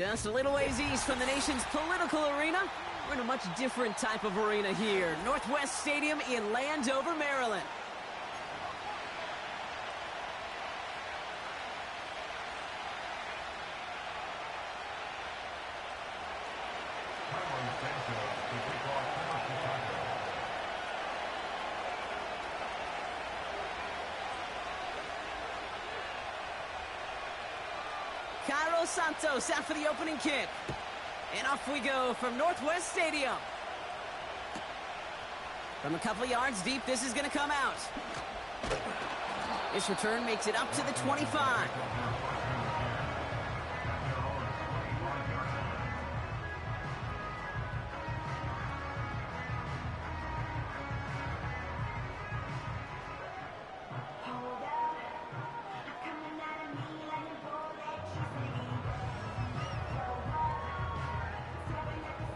Just a little ways east from the nation's political arena, we're in a much different type of arena here. Northwest Stadium in Landover, Maryland. Cairo Santos out for the opening kick. And off we go from Northwest Stadium. From a couple of yards deep, this is going to come out. This return makes it up to the 25.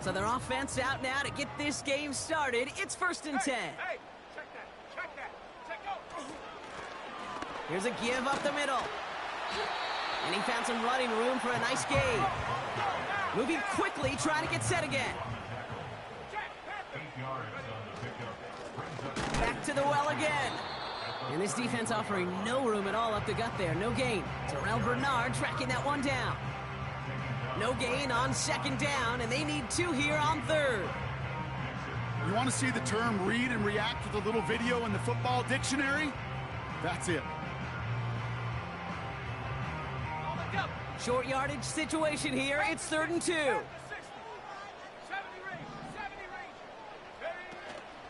So their offense out now to get this game started. It's 1st and 10. Hey, check that. Check go. Here's a give up the middle. And he found some running room for a nice gain. Moving quickly, trying to get set again. Back to the well again. And this defense offering no room at all up the gut there. No gain. Terrell Bernard tracking that one down. No gain on 2nd down, and they need 2 here on 3rd. You want to see the term read and react with a little video in the football dictionary? That's it. Short yardage situation here. It's 3rd and 2.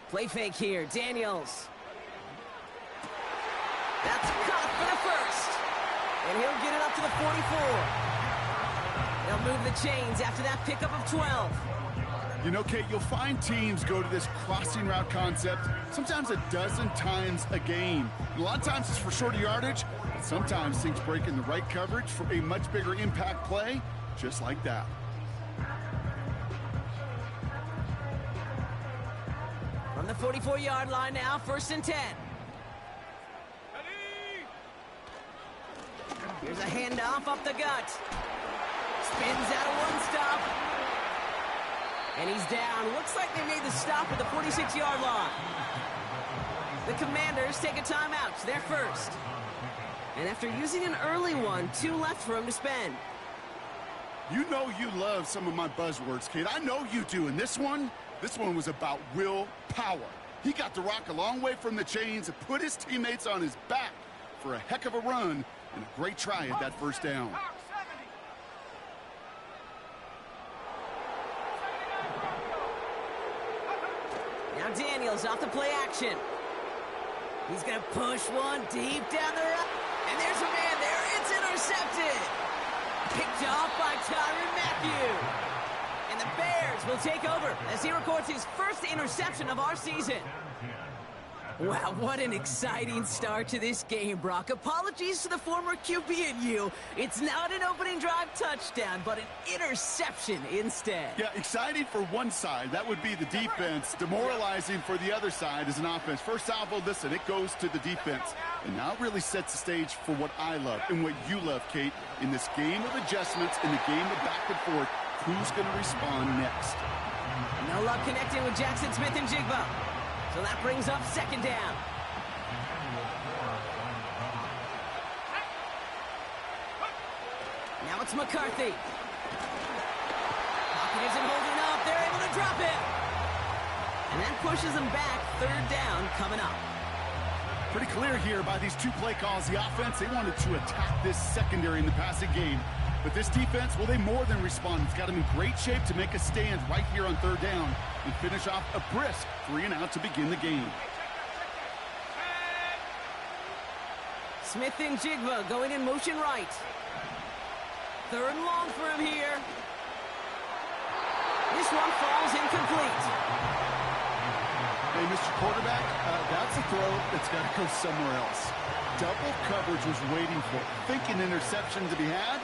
Play fake here. Daniels. That's caught for the 1st. And he'll get it up to the 44. They'll move the chains after that pickup of 12. You know, Kate, you'll find teams go to this crossing route concept sometimes a dozen times a game. And a lot of times it's for shorter yardage, but sometimes things break in the right coverage for a much bigger impact play, just like that. From the 44-yard line now, 1st and 10. Here's a handoff up the gut. Spins out of one stop. And he's down. Looks like they made the stop at the 46-yard line. The Commanders take a timeout. They're first. And after using an early one, 2 left for him to spend. You know you love some of my buzzwords, kid. I know you do. And this one was about willpower. He got the rock a long way from the chains and put his teammates on his back for a heck of a run and a great try at that 1st down. Now Daniels off the play action. He's going to push one deep down the road. And there's a man there. It's intercepted. Picked off by Tyrann Mathieu. And the Bears will take over as he records his 1st interception of our season. Wow, what an exciting start to this game, Brock. Apologies to the former QB and you. It's not an opening drive touchdown, but an interception instead. Yeah, exciting for one side. That would be the defense. Demoralizing for the other side as an offense. First salvo, listen, it goes to the defense. And now it really sets the stage for what I love and what you love, Kate. In this game of adjustments, in the game of back and forth, who's going to respond next? No luck connecting with Jackson Smith-Njigba. So that brings up 2nd down. Now it's McCarthy. Pocket isn't holding up. They're able to drop it. And that pushes them back. 3rd down coming up. Pretty clear here by these 2 play calls. The offense, they wanted to attack this secondary in the passing game. But this defense, well, they more than respond. It's got them in great shape to make a stand right here on 3rd down and finish off a brisk 3-and-out to begin the game. Smith-Njigba going in motion right. 3rd and long for him here. This one falls incomplete. Hey, Mr. Quarterback, that's a throw that's got to go somewhere else. Double coverage was waiting for it. Thinking interception to be had.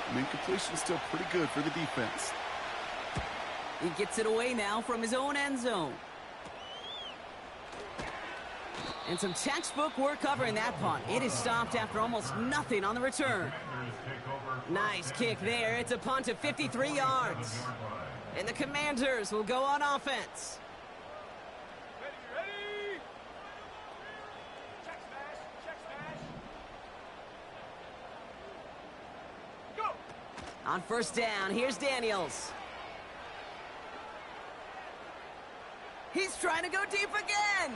And incompletion still pretty good for the defense. He gets it away now from his own end zone. And some textbook work covering that punt. It is stopped after almost nothing on the return. Nice kick there. It's a punt of 53 yards. And the Commanders will go on offense. Ready? Check smash. Go! On first down, here's Daniels. He's trying to go deep again.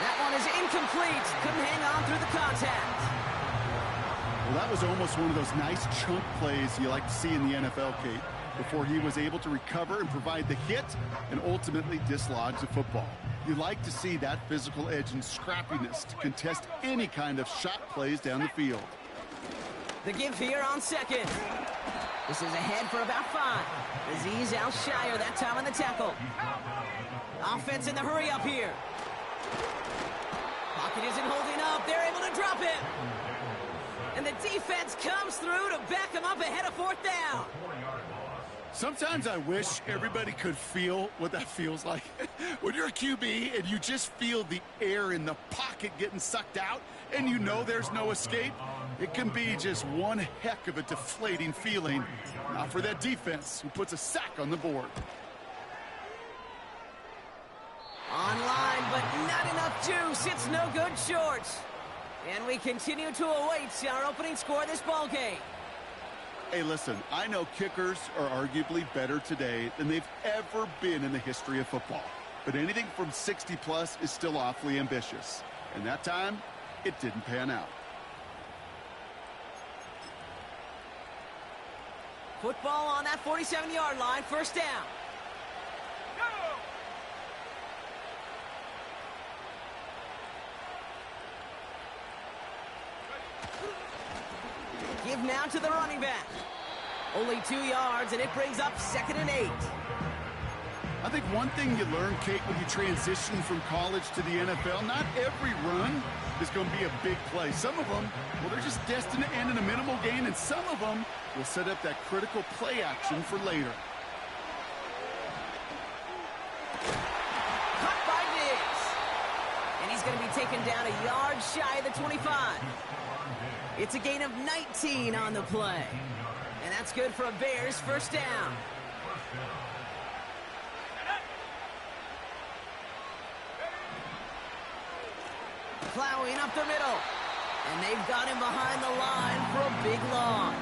That one is incomplete. Couldn't hang on through the contact. Well, that was almost one of those nice chunk plays you like to see in the NFL, Kate, before he was able to recover and provide the hit and ultimately dislodge the football. You like to see that physical edge and scrappiness to contest any kind of shot plays down the field. The give here on second. This is ahead for about 5. Azeez Al-Shaair that time on the tackle. Offense in the hurry up here. Pocket isn't holding up. They're able to drop it. And the defense comes through to back him up ahead of 4th down. Sometimes I wish everybody could feel what that feels like. When you're a QB and you just feel the air in the pocket getting sucked out and you know there's no escape, it can be just one heck of a deflating feeling. Now for that defense who puts a sack on the board. Online, but not enough juice. It's no good short. And we continue to await our opening score of this ball game. Hey, listen, I know kickers are arguably better today than they've ever been in the history of football. But anything from 60-plus is still awfully ambitious. And that time, it didn't pan out. Football on that 47-yard line, first down. Go! Give now to the running back. Only 2 yards, and it brings up 2nd and 8. I think one thing you learn, Kate, when you transition from college to the NFL, not every run is going to be a big play. Some of them, well, they're just destined to end in a minimal gain, and some of them will set up that critical play action for later. Cut by Diggs. And he's going to be taken down a yard shy of the 25. It's a gain of 19 on the play. And that's good for a Bears first down. Plowing up the middle. And they've got him behind the line for a big loss.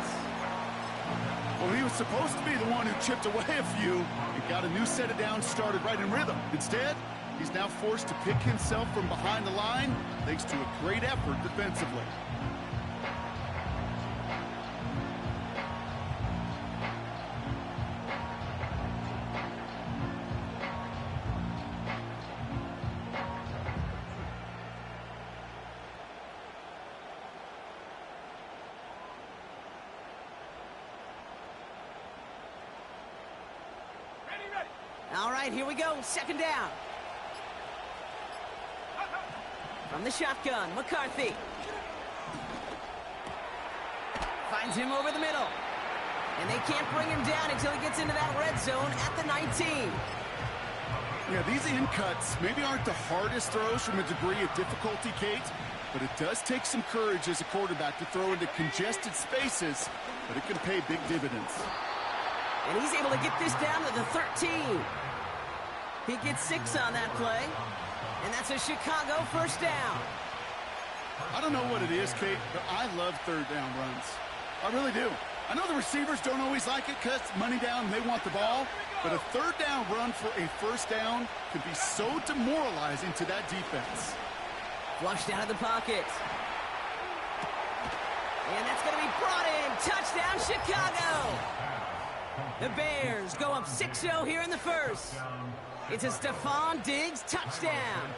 Well, he was supposed to be the one who chipped away a few and got a new set of downs started right in rhythm. Instead, he's now forced to pick himself from behind the line thanks to a great effort defensively. All right, here we go. 2nd down. From the shotgun, McCarthy. Finds him over the middle. And they can't bring him down until he gets into that red zone at the 19. Yeah, these in cuts maybe aren't the hardest throws from a degree of difficulty, Kate, but it does take some courage as a quarterback to throw into congested spaces, but it can pay big dividends. And he's able to get this down to the 13. He gets 6 on that play. And that's a Chicago first down. I don't know what it is, Kate, but I love 3rd down runs. I really do. I know the receivers don't always like it because money down and they want the ball, but a 3rd down run for a first down could be so demoralizing to that defense. Flushed out of the pocket. And that's going to be brought in. Touchdown, Chicago. The Bears go up 6-0 here in the first. It's a Stephon Diggs touchdown.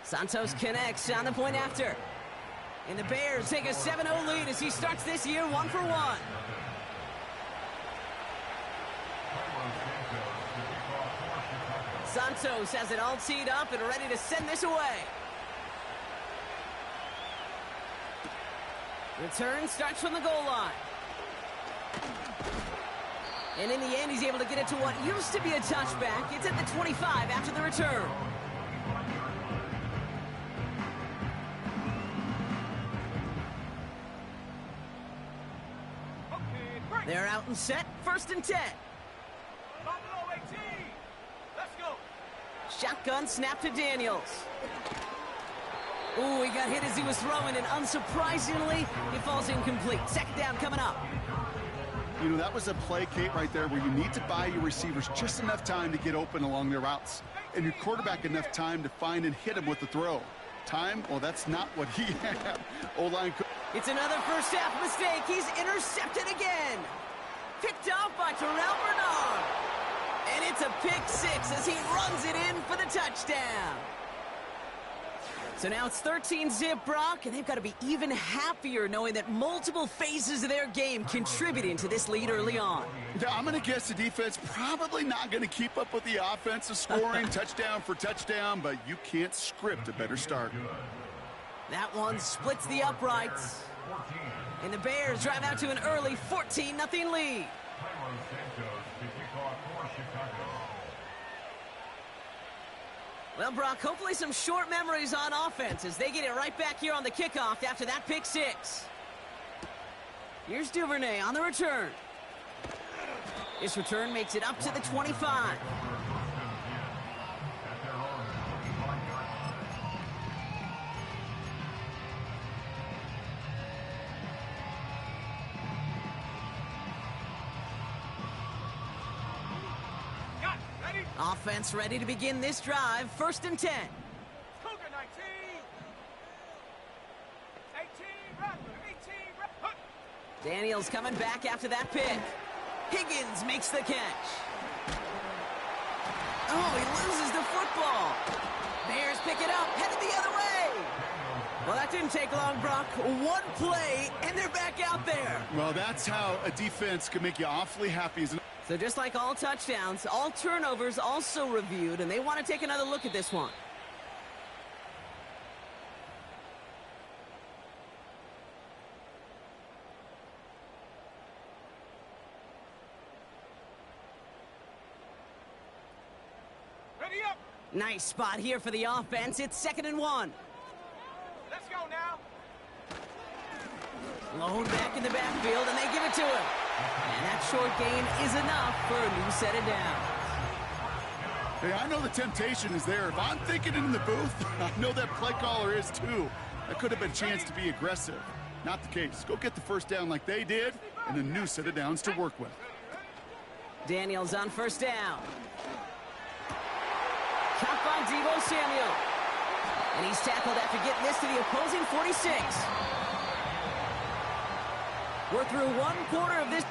Santos connects on the point after. And the Bears take a 7-0 lead as he starts this year 1-for-1. Santos has it all teed up and ready to send this away. Return starts from the goal line. And in the end, he's able to get it to what used to be a touchback. It's at the 25 after the return. Okay, break. They're out and set. 1st and 10. Buffalo 18. Let's go. Shotgun snap to Daniels. Ooh, he got hit as he was throwing, and unsurprisingly, he falls incomplete. 2nd down coming up. You know, that was a play, Kate, right there where you need to buy your receivers just enough time to get open along their routes, and your quarterback enough time to find and hit him with the throw. Time? Well, that's not what he had. O-line. It's another first half mistake. He's intercepted again. Picked off by Terrell Bernard. And it's a pick 6 as he runs it in for the touchdown. So now it's 13-zip, Brock, and they've got to be even happier knowing that multiple phases of their game contributing to this lead early on. Yeah, I'm going to guess the defense probably not going to keep up with the offensive scoring touchdown for touchdown, but you can't script a better start. That one splits the uprights. And the Bears drive out to an early 14-0 lead. Well, Brock, hopefully some short memories on offense as they get it right back here on the kickoff after that pick 6. Here's Duvernay on the return. This return makes it up to the 25. Got it. Ready? Offense ready to begin this drive. 1st and 10. Cougar 19. 18. Rattler. 18. Rattler. Daniels coming back after that pick. Higgins makes the catch. Oh, he loses the football. Bears pick it up, headed the other way. Well, that didn't take long, Brock. One play, and they're back out there. Well, that's how a defense can make you awfully happy. So just like all touchdowns, all turnovers also reviewed, and they want to take another look at this one. Ready up. Nice spot here for the offense. It's 2nd and 1. Let's go now. Lone back in the backfield, and they give it to him. And that short gain is enough for a new set of downs. Hey, I know the temptation is there. If I'm thinking it in the booth, I know that play caller is too. That could have been a chance to be aggressive. Not the case. Go get the 1st down like they did, and a new set of downs to work with. Daniels on 1st down. Caught by Deebo Samuel. And he's tackled after getting this to the opposing 46. We're through 1/4 of this.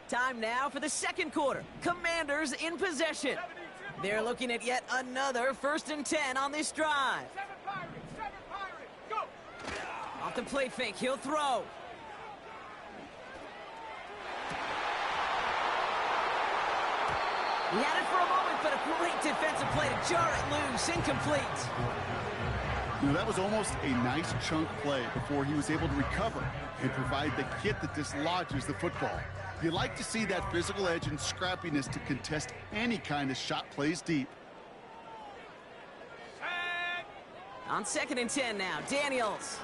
Time now for the 2nd quarter. Commanders in possession. They're looking at yet another 1st and 10 on this drive. 7 Pirates. 7 Pirates. Go. Off the play fake, he'll throw. He had it for a moment, but a great defensive play to jar it loose. Incomplete. You know, that was almost a nice chunk play before he was able to recover and provide the hit that dislodges the football. You like to see that physical edge and scrappiness to contest any kind of shot plays deep. Set. On 2nd and 10 now, Daniels.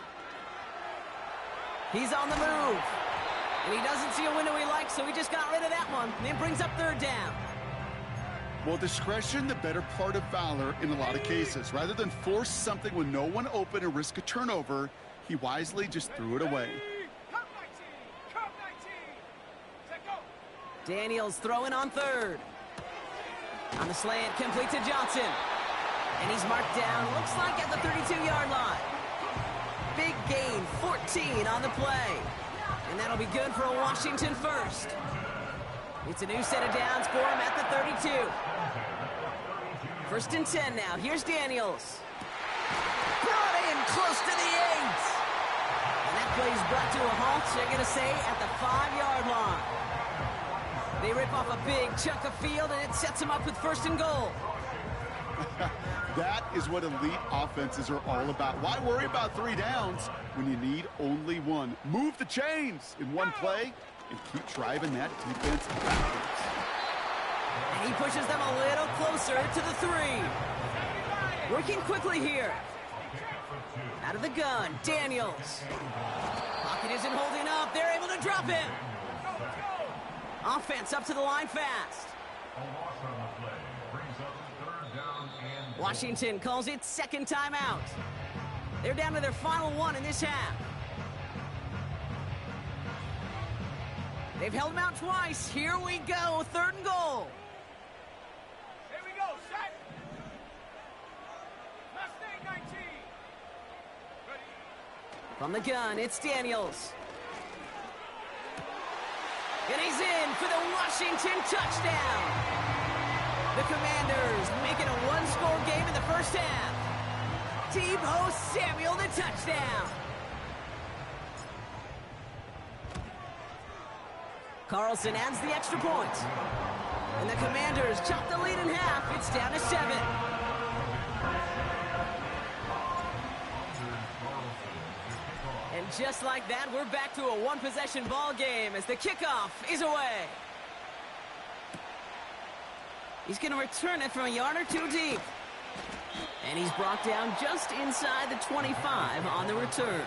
He's on the move. And he doesn't see a window he likes, so he just got rid of that one. And it brings up 3rd down. Well, discretion, the better part of valor in a lot of cases. Rather than force something with no one open and risk a turnover, he wisely just threw it away. Cup 19. Cup 19. Set go. Daniels throwing on 3rd. On the slant, complete to Johnson. And he's marked down, looks like at the 32-yard line. Big gain, 14 on the play. And that'll be good for a Washington 1st. It's a new set of downs for him at the 32. 1st and 10 now. Here's Daniels. Brought in close to the 8. And that play is brought to a halt, they're going to say, at the 5-yard line. They rip off a big chunk of field, and it sets them up with 1st and goal. That is what elite offenses are all about. Why worry about 3 downs when you need only 1? Move the chains in one play and keep driving that defense backwards. And he pushes them a little closer to the 3. Working quickly here. Out of the gun, Daniels. Pocket isn't holding up. They're able to drop him. Offense up to the line fast. Washington calls it second timeout. They're down to their final 1 in this half. They've held him out twice. Here we go, 3rd and goal. Here we go, set. Mustang 19. Ready. From the gun, it's Daniels. And he's in for the Washington touchdown. The Commanders making a 1-score game in the first half. Deebo Samuel the touchdown. Carlson adds the extra point. And the Commanders chop the lead in half. It's down to 7. And just like that, we're back to a 1-possession ball game as the kickoff is away. He's going to return it from a yard or 2 deep. And he's brought down just inside the 25 on the return.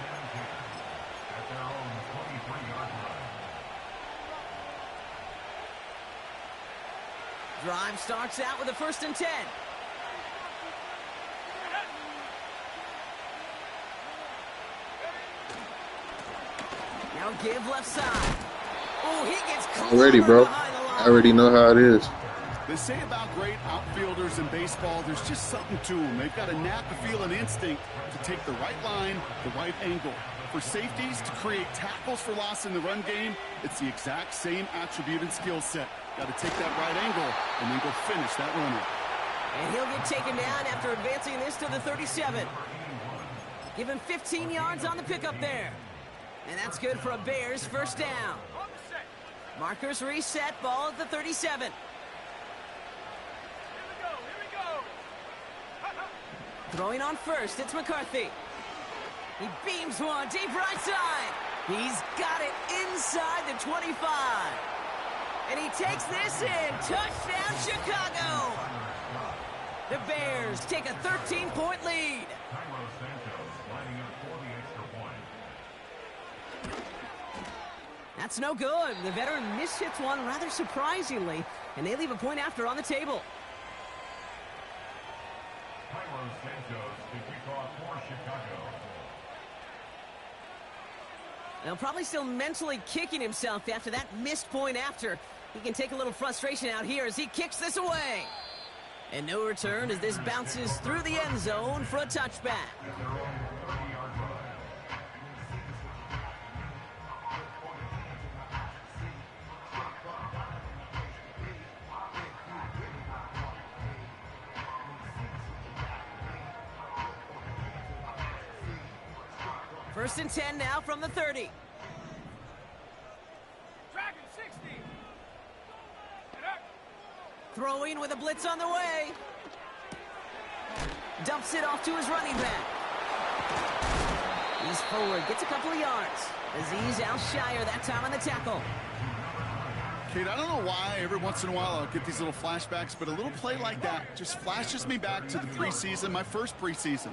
Drive starts out with a 1st and 10. Now give left side. Oh, he gets Already, bro. I already know how it is. They say about great outfielders in baseball, there's just something to them. They've got a knack, a feel, an instinct to take the right line, the right angle. For safeties, to create tackles for loss in the run game, it's the exact same attribute and skill set. Got to take that right angle and then go finish that runner. And he'll get taken down after advancing this to the 37. Give him 15 yards on the pickup there. And that's good for a Bears first down. Markers reset, ball at the 37. Here we go. Throwing on first, it's McCarthy. He beams one deep right side. He's got it inside the 25. And he takes this in. Touchdown, Chicago. The Bears take a 13-point lead. That's no good. The veteran mishits one rather surprisingly, and they leave a point after on the table. Now probably still mentally kicking himself after that missed point after. He can take a little frustration out here as he kicks this away. And no return as this bounces through the end zone for a touchback. First and 10 now from the 30. Dragon 60. Throwing with a blitz on the way. Dumps it off to his running back. He's forward, gets a couple of yards. Azeez Al-Shire that time on the tackle. Kate, I don't know why every once in a while I'll get these little flashbacks, but a little play like that just flashes me back to the preseason, my first preseason,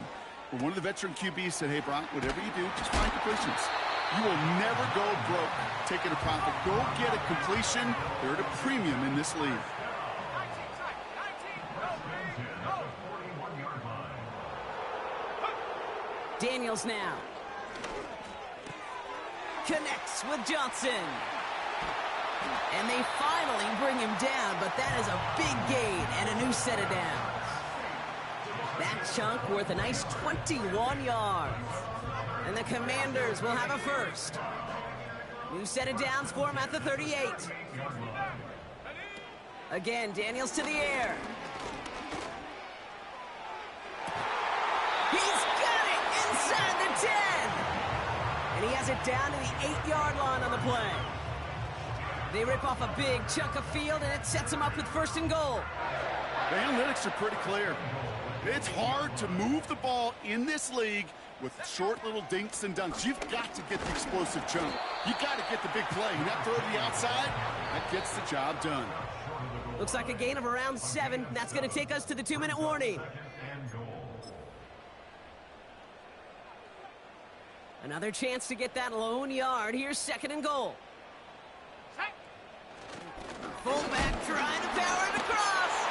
where one of the veteran QBs said, hey, Brock, whatever you do, just find completions. You will never go broke taking a profit. Go get a completion. They're at a premium in this league. Daniels now. Connects with Johnson. And they finally bring him down, but that is a big gain and a new set of downs. That chunk worth a nice 21 yards. And the Commanders will have a first. New set of downs for him at the 38. Again, Daniels to the air. He's got it inside the 10. And he has it down to the 8-yard line on the play. They rip off a big chunk of field, and it sets him up with first and goal. The analytics are pretty clear. It's hard to move the ball in this league with short little dinks and dunks. You've got to get the explosive jump. You've got to get the big play. And that throw to the outside, that gets the job done. Looks like a gain of around 7. That's going to take us to the 2-minute warning. Another chance to get that lone yard. Here's 2nd and goal. Fullback trying to power it across.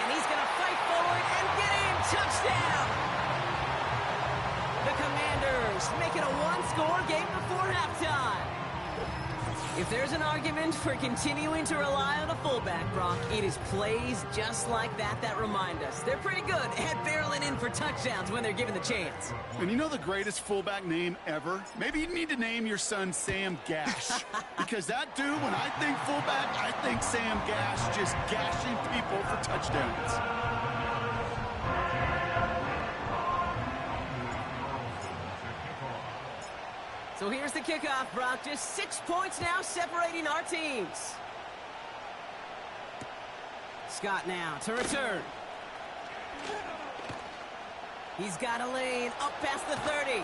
And he's going to fight forward and get in. Touchdown. The Commanders make it a 1-score game before halftime. If there's an argument for continuing to rely on a fullback, Brock, it is plays just like that that remind us. They're pretty good at barreling in for touchdowns when they're given the chance. And you know the greatest fullback name ever? Maybe you need to name your son Sam Gash. Because that dude, when I think fullback, I think Sam Gash just gashing people for touchdowns. So here's the kickoff, Brock. Just 6 points now separating our teams. Scott now to return. He's got a lane up past the 30.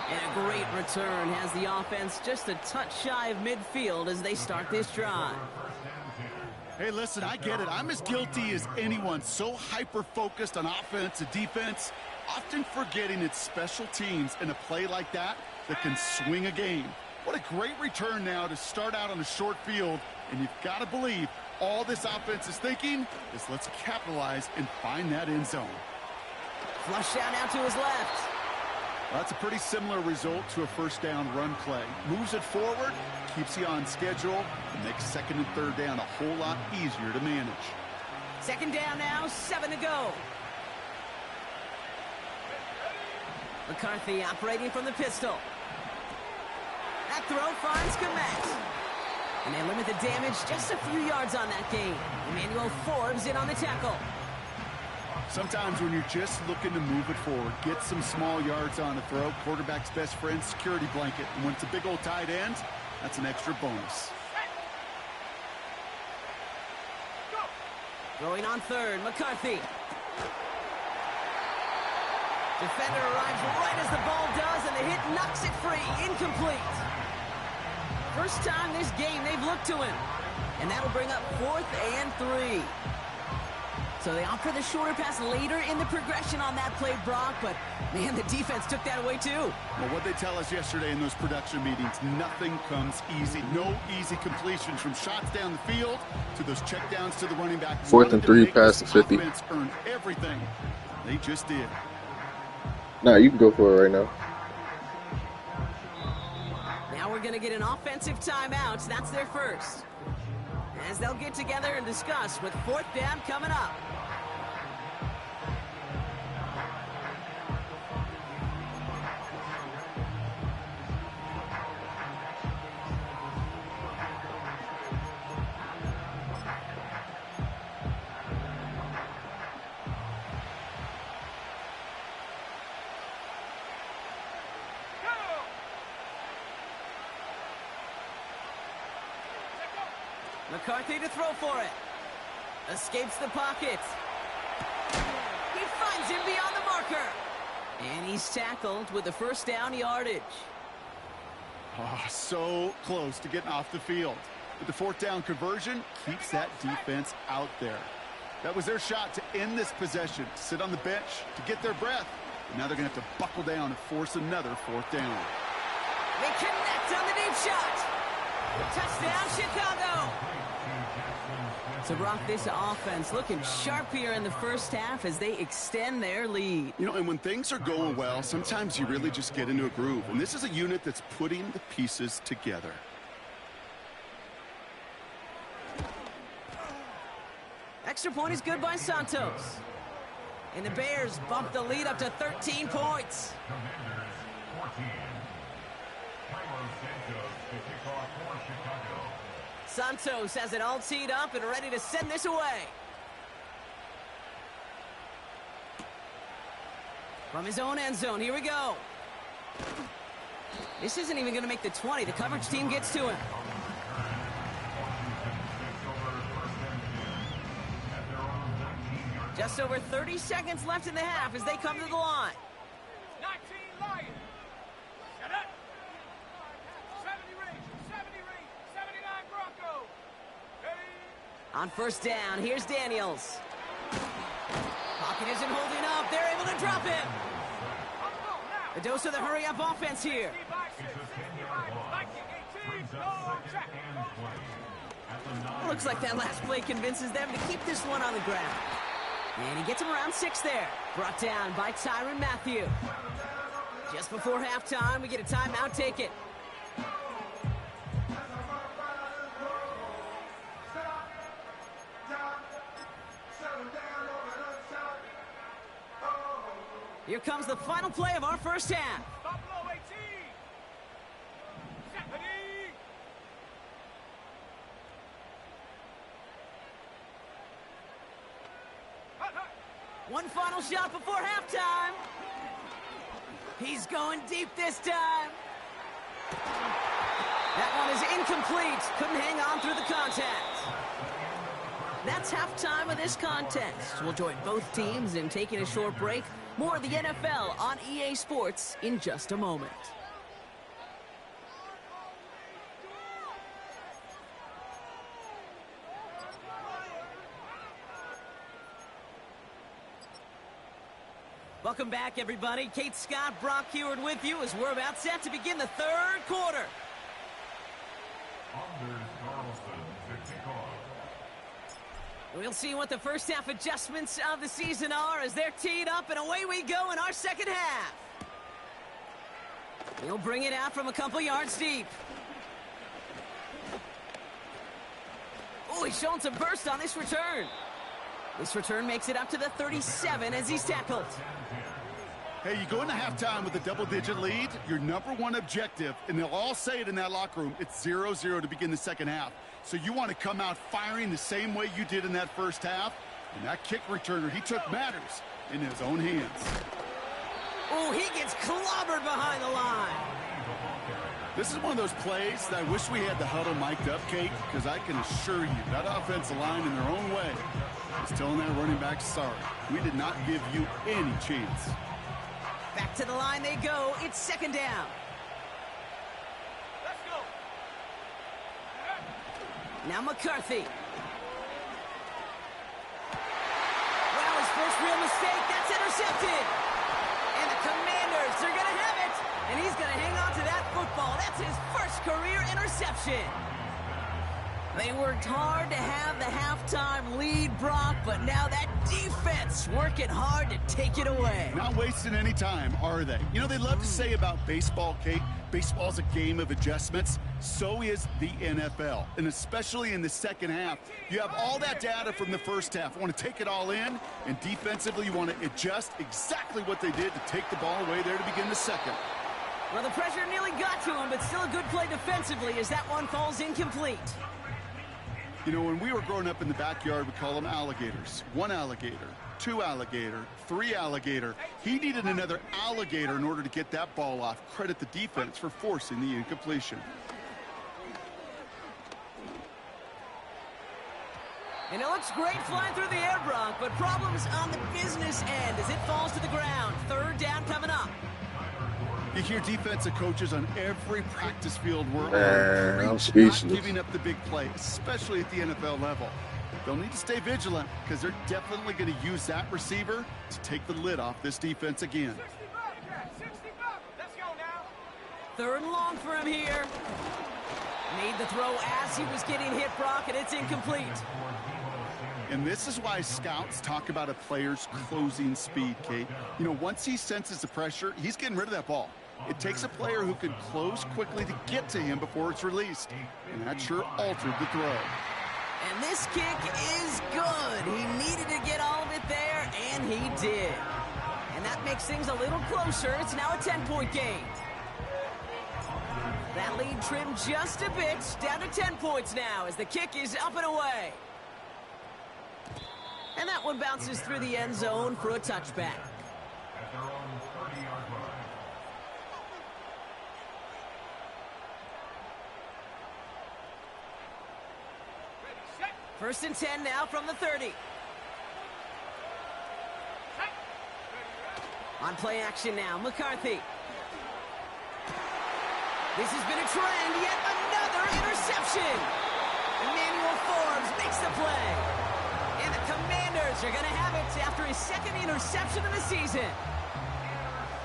And a great return has the offense just a touch shy of midfield as they start this drive. Hey, listen, I get it. I'm as guilty as anyone. So hyper-focused on offense and defense, often forgetting it's special teams in a play like that can swing a game. What a great return now to start out on a short field, and you've got to believe all this offense is thinking is let's capitalize and find that end zone. Flush out now to his left. Well, that's a pretty similar result to a first down run play. Moves it forward, keeps you on schedule, and makes 2nd and 3rd down a whole lot easier to manage. 2nd down now, 7 to go. McCarthy operating from the pistol. That throw finds Komet. And they limit the damage just a few yards on that gain. Emmanuel Forbes in on the tackle. Sometimes when you're just looking to move it forward, get some small yards on the throw, quarterback's best friend, security blanket. And when it's a big old tight end, that's an extra bonus. Going on 3rd, McCarthy. Defender arrives right as the ball does, and the hit knocks it free. Incomplete. First time this game they've looked to him. And that'll bring up 4th and 3. So they offer the shorter pass later in the progression on that play, Brock, but, man, the defense took that away, too. Well, what they tell us yesterday in those production meetings, nothing comes easy. No easy completions from shots down the field to those checkdowns to the running back. 4th and 3 past the 50. Offense earned everything. They just did. Nah, you can go for it right now. Now we're going to get an offensive timeout. That's their first. As they'll get together and discuss with 4th down coming up. McCarthy to throw for it. Escapes the pocket. He finds him beyond the marker. And he's tackled with the first down yardage. Oh, so close to getting off the field. But the 4th down conversion keeps that defense out there. That was their shot to end this possession, sit on the bench to get their breath. And now they're going to have to buckle down and force another 4th down. They connect on the deep shot. Touchdown, Chicago. So, Brock, this offense looking sharp here in the first half as they extend their lead. You know, and when things are going well, sometimes you really just get into a groove. And this is a unit that's putting the pieces together. Extra point is good by Santos. And the Bears bump the lead up to 13 points. Santos has it all teed up and ready to send this away. From his own end zone, here we go. This isn't even going to make the 20. The coverage team gets to him. Just over 30 seconds left in the half as they come to the line. 19 Lions. Set up. 70 Rangers, 70 Rangers, 79 Broncos. Ready? On first down, here's Daniels. Pocket isn't holding up. They're able to drop him. On the ball now. A dose of the hurry-up offense here. 60 by 6, 60 by Viking 18. No track. Looks like that last play convinces them to keep this one on the ground. And he gets him around 6 there. Brought down by Tyrann Mathieu. Just before halftime, we get a timeout taken. Here comes the final play of our first half. Buffalo 18. Stephanie. Hut, hut. One final shot before halftime. He's going deep this time. That one is incomplete. Couldn't hang on through the contact. That's halftime of this contest. We'll join both teams in taking a short break. More of the NFL on EA Sports in just a moment. Welcome back, everybody. Kate Scott, Brock Heward with you as we're about set to begin the third quarter. We'll see what the first half adjustments of the season are as they're teed up, and away we go in our second half. He'll bring it out from a couple yards deep. Oh, he's showing some burst on this return. This return makes it up to the 37 as he's tackled. Hey, you go into halftime with a double-digit lead, your number one objective, and they'll all say it in that locker room, it's 0-0 to begin the second half. So you want to come out firing the same way you did in that first half. And that kick returner, he took matters in his own hands. Oh, he gets clobbered behind the line. This is one of those plays that I wish we had the huddle mic'd up, Kate, because I can assure you that offensive line in their own way is telling that running back, sorry, we did not give you any chance. Back to the line they go. It's second down. Let's go. Now McCarthy. Well, his first real mistake. That's intercepted. And the Commanders are going to have it. And he's going to hang on to that football. That's his first career interception. They worked hard to have the halftime lead, Brock, but now that defense working hard to take it away. Not wasting any time, are they? You know, they love to say about baseball, Kate, baseball's a game of adjustments. So is the NFL, and especially in the second half. You have all that data from the first half. You want to take it all in, and defensively you want to adjust exactly what they did to take the ball away there to begin the second. Well, the pressure nearly got to him, but still a good play defensively as that one falls incomplete. You know, when we were growing up in the backyard, we call them alligators. 1 alligator, 2 alligator, 3 alligator. He needed another alligator in order to get that ball off. Credit the defense for forcing the incompletion. And it looks great flying through the air, Brock, but problems on the business end as it falls to the ground. Third down coming up. You hear defensive coaches on every practice field we're Man, on I'm not speechless. giving up the big play, especially at the NFL level. They'll need to stay vigilant because they're definitely going to use that receiver to take the lid off this defense again. 65. Let's go now. Third and long for him here. Made the throw as he was getting hit, Brock, and it's incomplete. And this is why scouts talk about a player's closing speed, Kate. You know, once he senses the pressure, he's getting rid of that ball. It takes a player who can close quickly to get to him before it's released. And that sure altered the throw. And this kick is good. He needed to get all of it there, and he did. And that makes things a little closer. It's now a 10-point game. That lead trimmed just a bit, down to 10 points now as the kick is up and away. And that one bounces through the end zone for a touchback. Ready, set. First and 10 now from the 30. On play action now, McCarthy. This has been a trend, yet another interception. Emmanuel Forbes makes the play. And the Commanders are going to have it after his second interception of the season.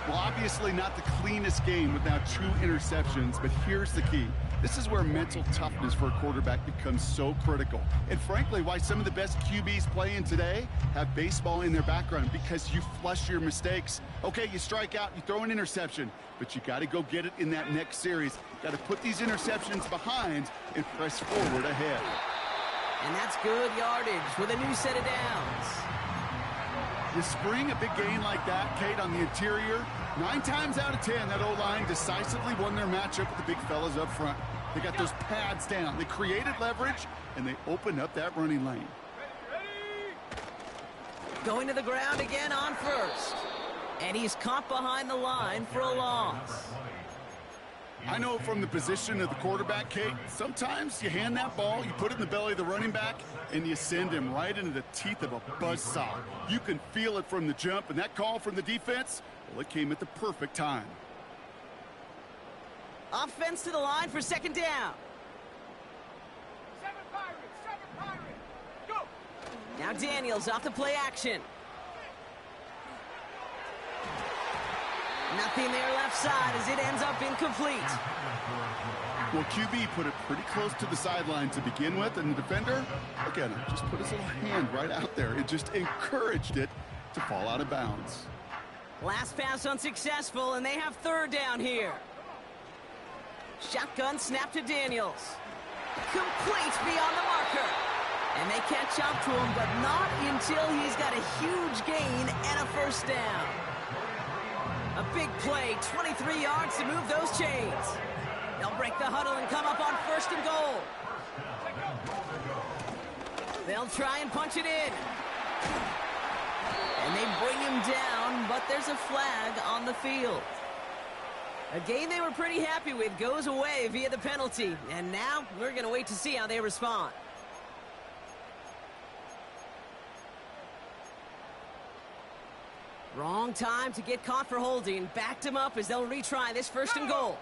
Well, obviously not the cleanest game without 2 interceptions, but here's the key. This is where mental toughness for a quarterback becomes so critical. And frankly, why some of the best QBs playing today have baseball in their background, because you flush your mistakes. Okay, you strike out, you throw an interception, but you got to go get it in that next series. Got to put these interceptions behind and press forward ahead. And that's good yardage with a new set of downs. You spring a big gain like that, Kate, on the interior, 9 times out of 10, that O-line decisively won their matchup with the big fellas up front. They got those pads down. They created leverage, and they opened up that running lane. Going to the ground again on first. And he's caught behind the line for a loss. I know from the position of the quarterback, Kate, sometimes you hand that ball, you put it in the belly of the running back, and you send him right into the teeth of a buzzsaw. You can feel it from the jump, and that call from the defense, well, it came at the perfect time. Offense to the line for second down. 7 Pirates, go! Now Daniels off the play action. Nothing there left side as it ends up incomplete. Well, QB put it pretty close to the sideline to begin with, and the defender, look at him, just put his little hand right out there. It just encouraged it to fall out of bounds. Last pass unsuccessful, and they have third down here. Shotgun snap to Daniels. Complete beyond the marker. And they catch up to him, but not until he's got a huge gain and a first down. A big play, 23 yards to move those chains. They'll break the huddle and come up on first and goal. They'll try and punch it in. And they bring him down, but there's a flag on the field. A game they were pretty happy with goes away via the penalty. And now we're going to wait to see how they respond. Wrong time to get caught for holding. Backed him up as they'll retry this first and goal.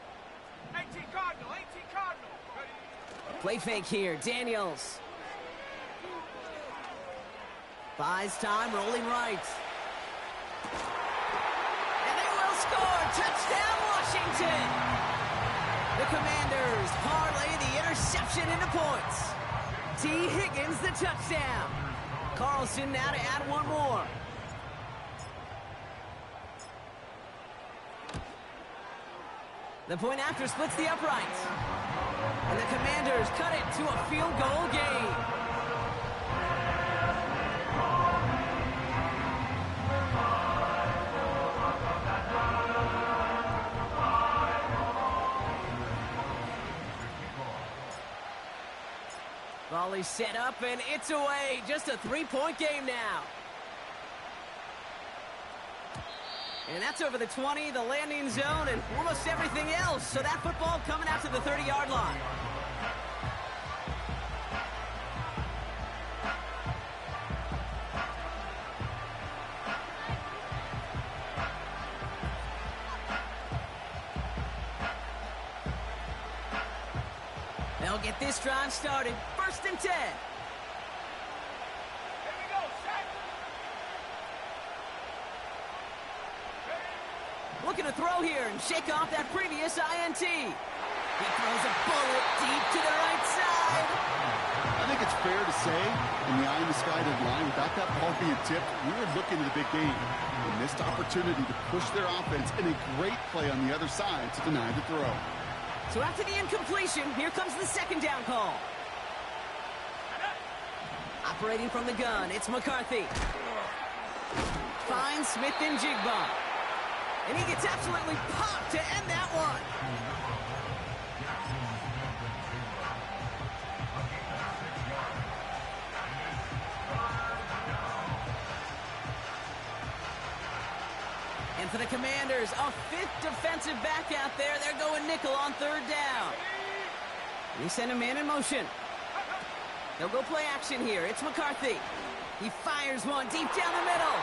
18 Cardinal, 18 Cardinal. Ready? Play fake here, Daniels. Buys time, rolling right. And they will score! Touchdown, Washington! The Commanders parlay the interception into points. T. Higgins the touchdown. Carlson now to add one more. The point after splits the uprights. And the Commanders cut it to a field goal game. Volley set up and it's away. Just a 3-point game now. And that's over the 20, the landing zone, and almost everything else. So that football coming out to the 30-yard line. They'll get this drive started. First and 10. Looking to throw here and shake off that previous INT. He throws a bullet deep to the right side. I think it's fair to say, in the eye in the sky line, without that ball being tipped, we were looking at a big game. A missed opportunity to push their offense, and a great play on the other side to deny the throw. So after the incompletion, here comes the second down call. Operating from the gun, it's McCarthy. Finds Smith and Jigba. And he gets absolutely popped to end that one. And for the Commanders, a fifth defensive back out there. They're going nickel on third down. We send a man in motion. They'll go play action here. It's McCarthy. He fires one deep down the middle.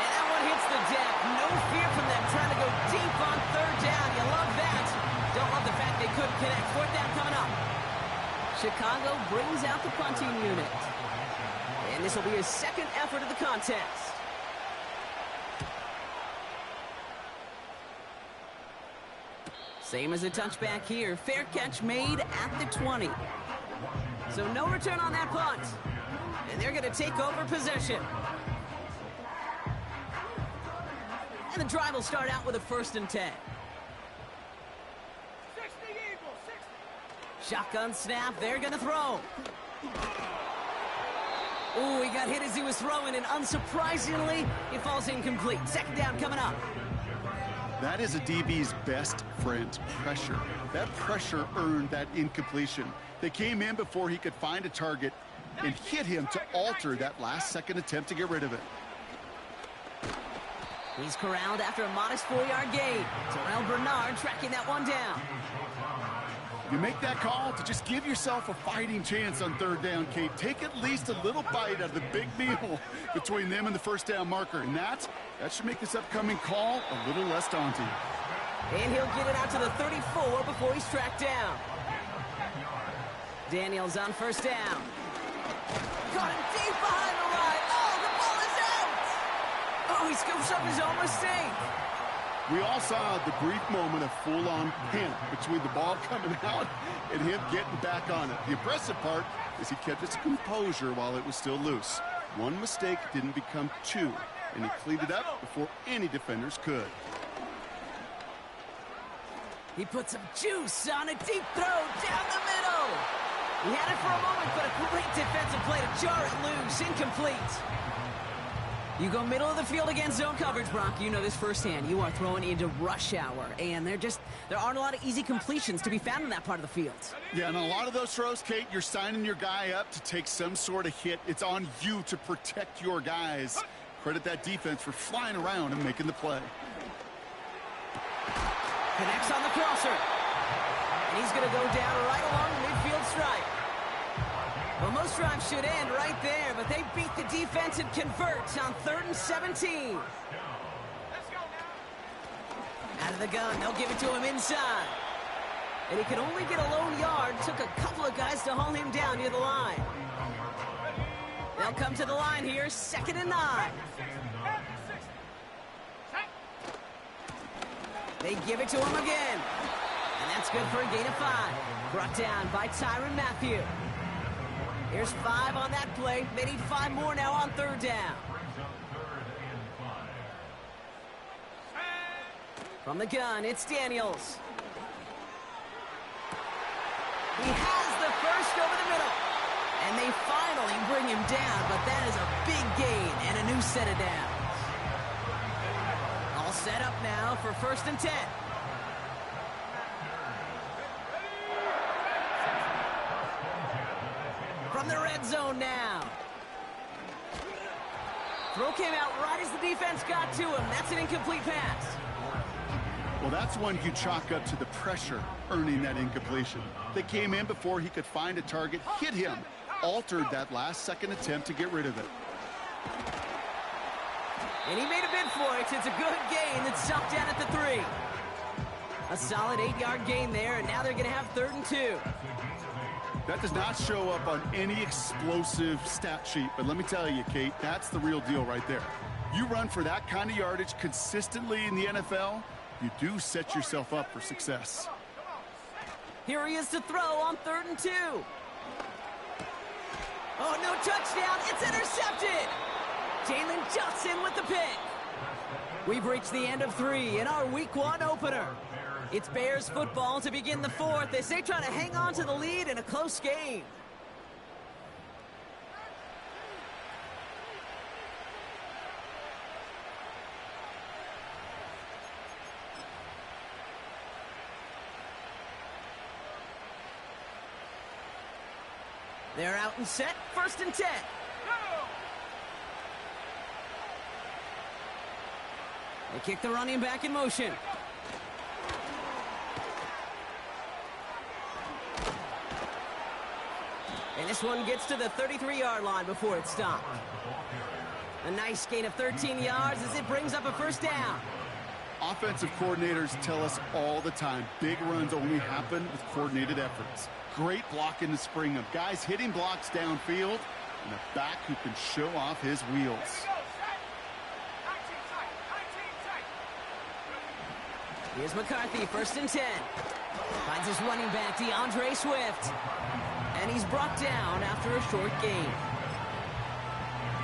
And that one hits the deck. No fear from them trying to go deep on third down. You love that. Don't love the fact they couldn't connect. Fourth down coming up. Chicago brings out the punting unit. And this will be his second effort of the contest. Same as a touchback here. Fair catch made at the 20. So no return on that punt. And they're going to take over possession. And the drive will start out with a 1st and 10. 60 Eagles, 60. Shotgun snap. They're going to throw. Ooh, he got hit as he was throwing, and unsurprisingly, it falls incomplete. Second down coming up. That is a DB's best friend, pressure. That pressure earned that incompletion. They came in before he could find a target and hit him to alter that last-second attempt to get rid of it. He's corralled after a modest 4-yard gain. Terrell Bernard tracking that one down. You make that call to just give yourself a fighting chance on third down, Kate. Take at least a little bite out of the big meal between them and the first down marker. And that should make this upcoming call a little less daunting. And he'll get it out to the 34 before he's tracked down. Daniels on first down. Caught him deep behind the line. Oh, the ball is out! Oh, he scoops up his own mistake. We all saw the brief moment of full-on panic between the ball coming out and him getting back on it. The impressive part is he kept his composure while it was still loose. One mistake didn't become two, and he cleaned it up before any defenders could. He put some juice on a deep throw down the middle. He had it for a moment, but a great defensive play to jar it loose. Incomplete. You go middle of the field against zone coverage, Brock. You know this firsthand. You are throwing into rush hour, and there aren't a lot of easy completions to be found in that part of the field. Yeah, and a lot of those throws, Kate, you're signing your guy up to take some sort of hit. It's on you to protect your guys. Credit that defense for flying around and making the play. Connects on the crosser. And he's going to go down right along the midfield stripe. Well, most drives should end right there, but they beat the defense and convert on 3rd and 17. Let's go now. Out of the gun, they'll give it to him inside. And he could only get a lone yard. Took a couple of guys to haul him down near the line. They'll come to the line here, 2nd and 9. They give it to him again. And that's good for a gain of 5. Brought down by Tyrann Mathieu. Here's 5 on that play. They need 5 more now on 3rd down. From the gun, it's Daniels. He has the first over the middle. And they finally bring him down, but that is a big gain and a new set of downs. All set up now for 1st and 10. From the red zone now. Throw came out right as the defense got to him. That's an incomplete pass. Well, that's one you chalk up to the pressure earning that incompletion. They came in before he could find a target, hit him, altered that last-second attempt to get rid of it. And he made a bid for it. It's a good gain that's stopped down at the 3. A solid 8-yard gain there, and now they're going to have 3rd and 2. That does not show up on any explosive stat sheet, but let me tell you, Kate, that's the real deal right there. You run for that kind of yardage consistently in the NFL, you do set yourself up for success. Here he is to throw on 3rd and 2. Oh, no touchdown. It's intercepted. Jalen Johnson with the pick. We've reached the end of 3 in our Week 1 opener. It's Bears football to begin the 4th as they try to hang on to the lead in a close game. They're out and set, 1st and 10. They kick the running back in motion. And this one gets to the 33-yard line before it's stopped. A nice gain of 13 yards as it brings up a first down. Offensive coordinators tell us all the time, big runs only happen with coordinated efforts. Great block in the spring of guys hitting blocks downfield and a back who can show off his wheels. Here's McCarthy, 1st and 10. Finds his running back, DeAndre Swift. And he's brought down after a short gain.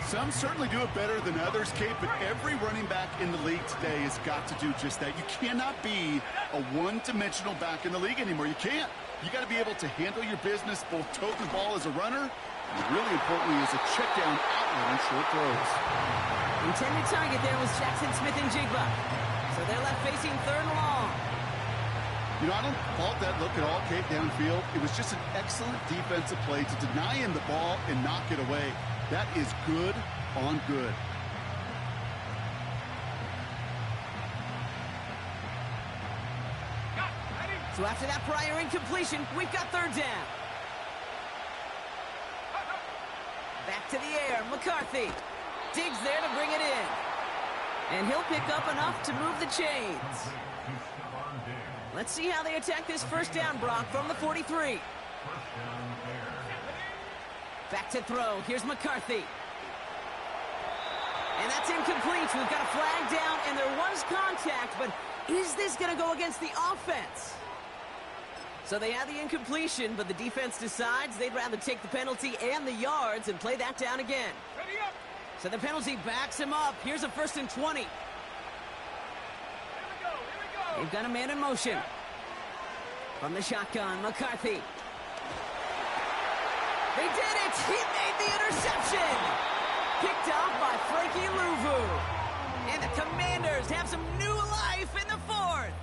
Some certainly do it better than others, Kate, but every running back in the league today has got to do just that. You cannot be a one-dimensional back in the league anymore. You can't. You got to be able to handle your business, both tote the ball as a runner, and really importantly as a check down outlet on short throws. Intended target there was Jackson Smith and Jigba. So they're left facing 3rd and long. You know, I don't fault that look at all, Kate, downfield. It was just an excellent defensive play to deny him the ball and knock it away. That is good on good. So after that prior incompletion, we've got 3rd down. Back to the air, McCarthy. Digs there to bring it in. And he'll pick up enough to move the chains. Let's see how they attack this 1st down, Brock, from the 43. Back to throw. Here's McCarthy. And that's incomplete. We've got a flag down, and there was contact, but is this going to go against the offense? So they have the incompletion, but the defense decides they'd rather take the penalty and the yards and play that down again. So the penalty backs him up. Here's a 1st and 20. They've got a man in motion. From the shotgun, McCarthy. They did it! He made the interception! Picked off by Frankie Louvu. And the Commanders have some new life in the 4th.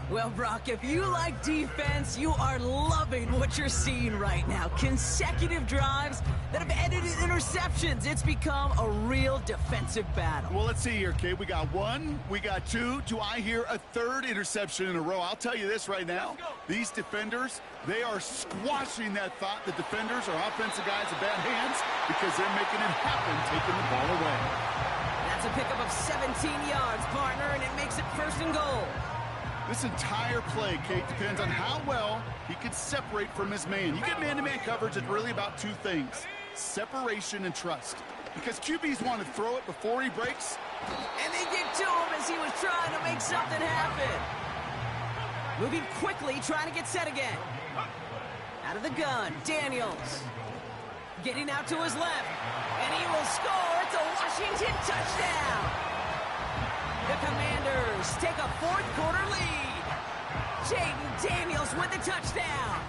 Well, Brock, if you like defense, you are loving what you're seeing right now. Consecutive drives that have ended in interceptions. It's become a real defensive battle. Well, let's see here, Kate. We got 1, we got 2. Do I hear a 3rd interception in a row? I'll tell you this right now. These defenders, they are squashing that thought. The defenders are offensive guys in bad hands because they're making it happen, taking the ball away. That's a pickup of 17 yards, partner, and it makes it 1st and goal. This entire play, Kate, depends on how well he can separate from his man. You get man-to-man coverage, it's really about 2 things, separation and trust. Because QBs want to throw it before he breaks. And they get to him as he was trying to make something happen. Moving quickly, trying to get set again. Out of the gun, Daniels. Getting out to his left. And he will score. It's a Washington touchdown. The Commanders take a 4th quarter lead. Jaden Daniels with the touchdown.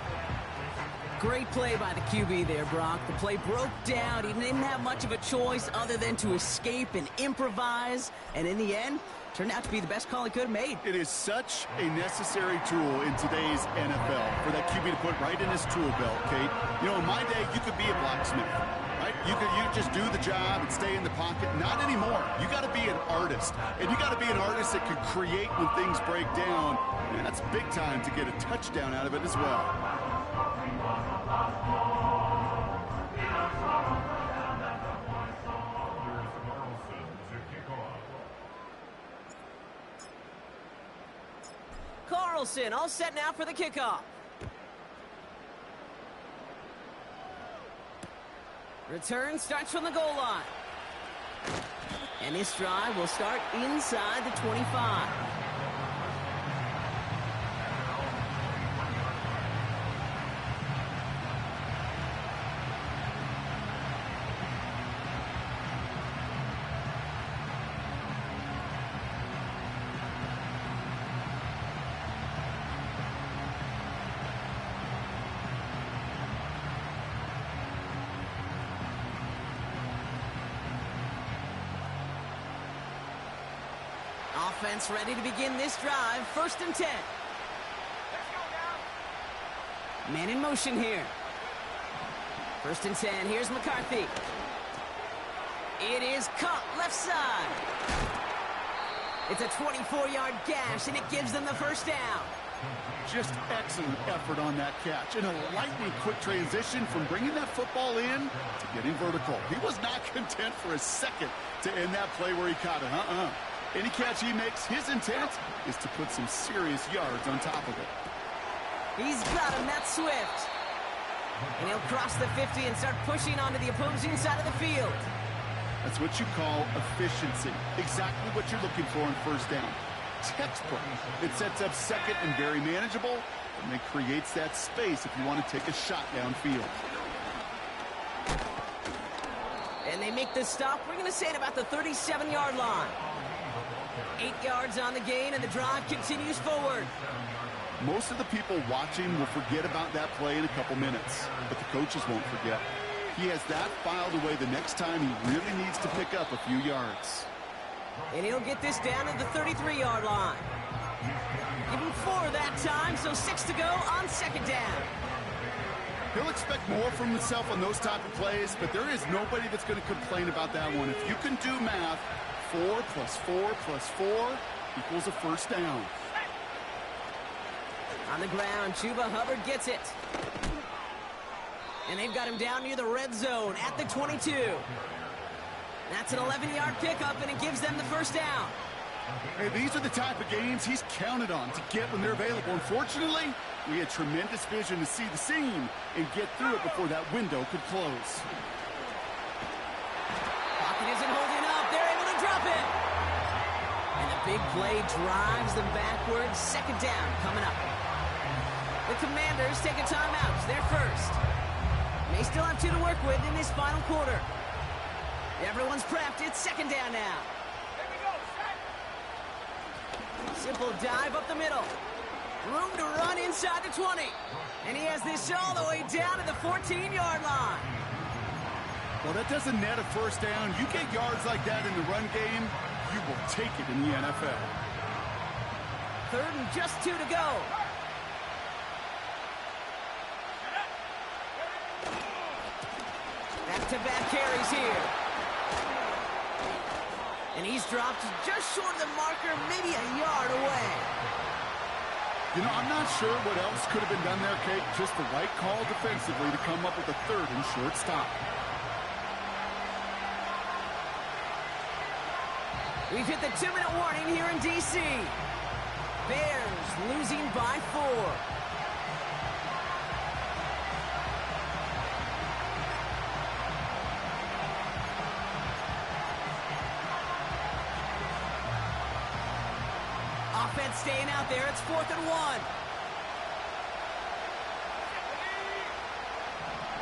Great play by the QB there, Brock. The play broke down. He didn't have much of a choice other than to escape and improvise. And in the end, turned out to be the best call he could have made. It is such a necessary tool in today's NFL for that QB to put right in his tool belt, Kate. You know, in my day, you could be a blacksmith, right? You just do the job and stay in the pocket. Not anymore. You got to be an artist. And you got to be an artist that can create when things break down. And that's big time to get a touchdown out of it as well. Carlson all set now for the kickoff. Return starts from the goal line. And this drive will start inside the 25. Offense ready to begin this drive. 1st and 10. Man in motion here. 1st and 10. Here's McCarthy. It is cut left side. It's a 24-yard gash, and it gives them the 1st down. Just excellent effort on that catch. And a lightning quick transition from bringing that football in to getting vertical. He was not content for a second to end that play where he caught it. Any catch he makes, his intent is to put some serious yards on top of it. He's got him. That's Swift. And he'll cross the 50 and start pushing onto the opposing side of the field. That's what you call efficiency. Exactly what you're looking for on first down. Textbook. It sets up second and very manageable, and it creates that space if you want to take a shot downfield. And they make the stop. We're going to say at about the 37-yard line. 8 yards on the gain, and the drive continues forward. Most of the people watching will forget about that play in a couple minutes, but the coaches won't forget. He has that filed away the next time he really needs to pick up a few yards. And he'll get this down to the 33-yard line. Give him 4 that time, so 6 to go on second down. He'll expect more from himself on those type of plays, but there is nobody that's going to complain about that one. If you can do math, 4 plus 4 plus 4 equals a first down. On the ground, Chuba Hubbard gets it. And they've got him down near the red zone at the 22. That's an 11-yard pickup, and it gives them the first down. Hey, these are the type of games he's counted on to get when they're available. Unfortunately, we had tremendous vision to see the seam and get through it before that window could close. Pocket isn't holding up. They're able to drop it. And the big play drives them backwards. Second down coming up. The Commanders take a timeout. They're first. They still have 2 to work with in this final quarter. Everyone's prepped. It's second down now. Here we go, set. Simple dive up the middle. Room to run inside the 20. And he has this all the way down to the 14-yard line. Well, that doesn't net a first down. You get yards like that in the run game, you will take it in the NFL. Third and just 2 to go. Back-to-back carries here. And he's dropped just short of the marker, maybe a yard away. You know, I'm not sure what else could have been done there, Kate. Just the right call defensively to come up with a third and short stop. We've hit the 2-minute warning here in D.C. Bears losing by 4. Offense staying out there. It's 4th and 1.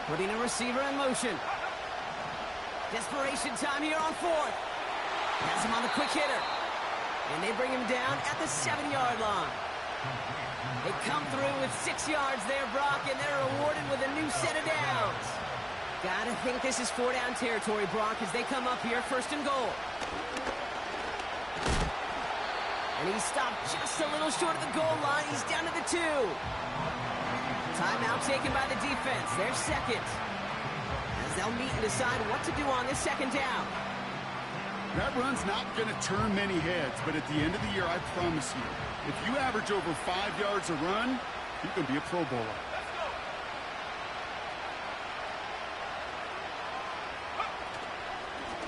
Putting a receiver in motion. Desperation time here on 4th. Has him on the quick hitter. And they bring him down at the 7-yard line. They come through with 6 yards there, Brock, and they're rewarded with a new set of downs. Gotta think this is 4-down territory, Brock, as they come up here, 1st and goal. And he's stopped just a little short of the goal line. He's down to the 2. Timeout taken by the defense. They're second. As they'll meet and decide what to do on this second down. That run's not going to turn many heads, but at the end of the year, I promise you, if you average over 5 yards a run, you can be a Pro Bowler.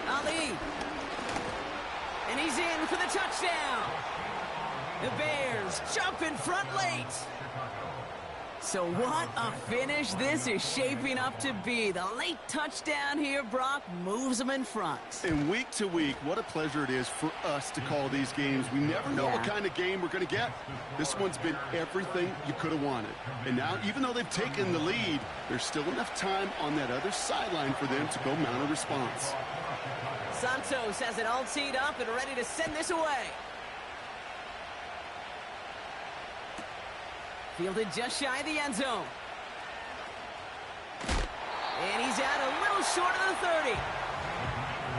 Ali. And he's in for the touchdown. The Bears jump in front late. So what a finish this is shaping up to be. The late touchdown here, Brock, moves them in front. And week to week, what a pleasure it is for us to call these games. We never know what kind of game we're going to get. This one's been everything you could have wanted. And now, even though they've taken the lead, there's still enough time on that other sideline for them to go mount a response. Santos has it all teed up and ready to send this away. Fielded just shy of the end zone. And he's out a little short of the 30.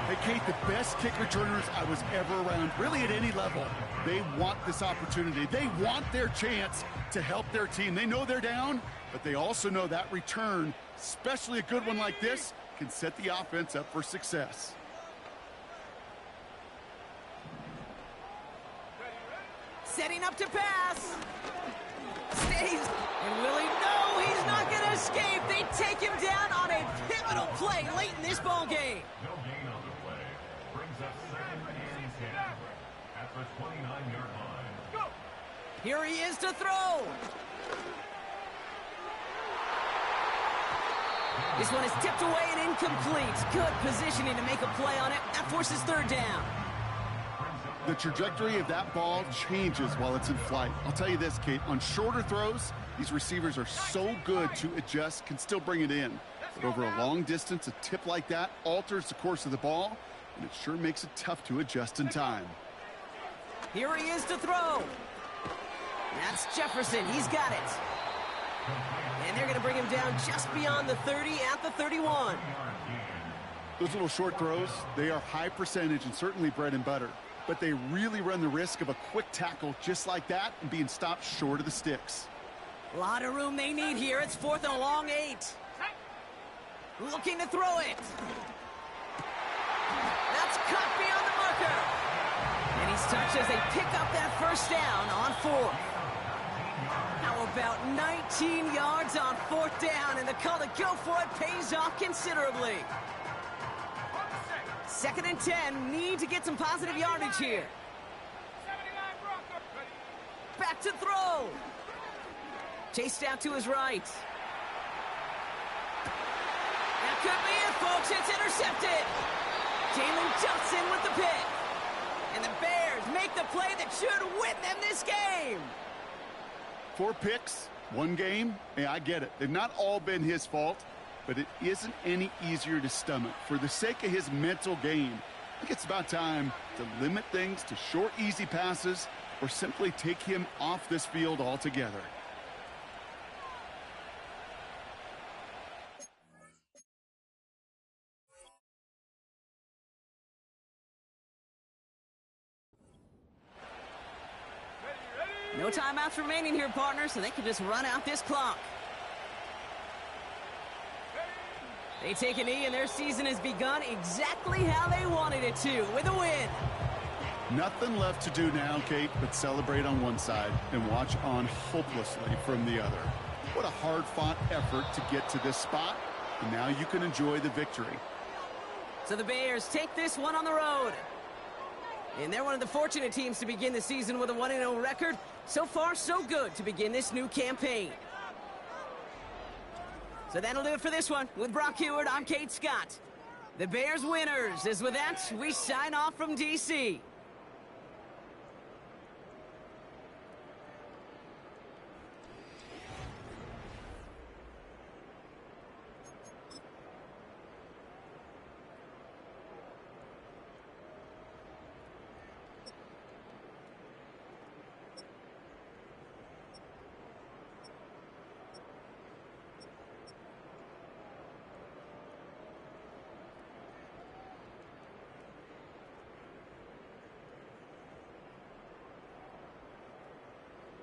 Hey, Kate, the best kick returners I was ever around, really at any level, they want this opportunity. They want their chance to help their team. They know they're down, but they also know that return, especially a good one like this, can set the offense up for success. Setting up to pass. Stays. And will he? No, he's not going to escape. They take him down on a pivotal play late in this ball game. No gain on the play. Brings up 2nd and 10 at the 29-yard line. Go. Here he is to throw. This one is tipped away and incomplete. Good positioning to make a play on it. That forces 3rd down. The trajectory of that ball changes while it's in flight. I'll tell you this, Kate, on shorter throws, these receivers are so good to adjust, can still bring it in. But over a long distance, a tip like that alters the course of the ball, and it sure makes it tough to adjust in time. Here he is to throw. That's Jefferson. He's got it. And they're going to bring him down just beyond the 30 at the 31. Those little short throws, they are high percentage and certainly bread and butter. But they really run the risk of a quick tackle just like that and being stopped short of the sticks. A lot of room they need here. It's 4th and a long 8. Looking to throw it. That's cut beyond the marker. And he's touched as they pick up that 1st down on 4th. How about 19 yards on 4th down, and the call to go for it pays off considerably. 2nd and 10, need to get some positive yardage here. 79 Broncos. Back to throw. Chased out to his right. That could be it, folks. It's intercepted. Jalen Johnson with the pick. And the Bears make the play that should win them this game. 4 picks, 1 game. Hey, I get it. They've not all been his fault, but it isn't any easier to stomach. For the sake of his mental game, I think it's about time to limit things to short, easy passes or simply take him off this field altogether. No timeouts remaining here, partner, so they can just run out this clock. They take a knee, and their season has begun exactly how they wanted it to, with a win. Nothing left to do now, Kate, but celebrate on one side and watch on hopelessly from the other. What a hard-fought effort to get to this spot, and now you can enjoy the victory. So the Bears take this one on the road. And they're one of the fortunate teams to begin the season with a 1-0 record. So far, so good to begin this new campaign. So that'll do it for this one. With Brock Huard, I'm Kate Scott. The Bears winners. As with that, we sign off from D.C.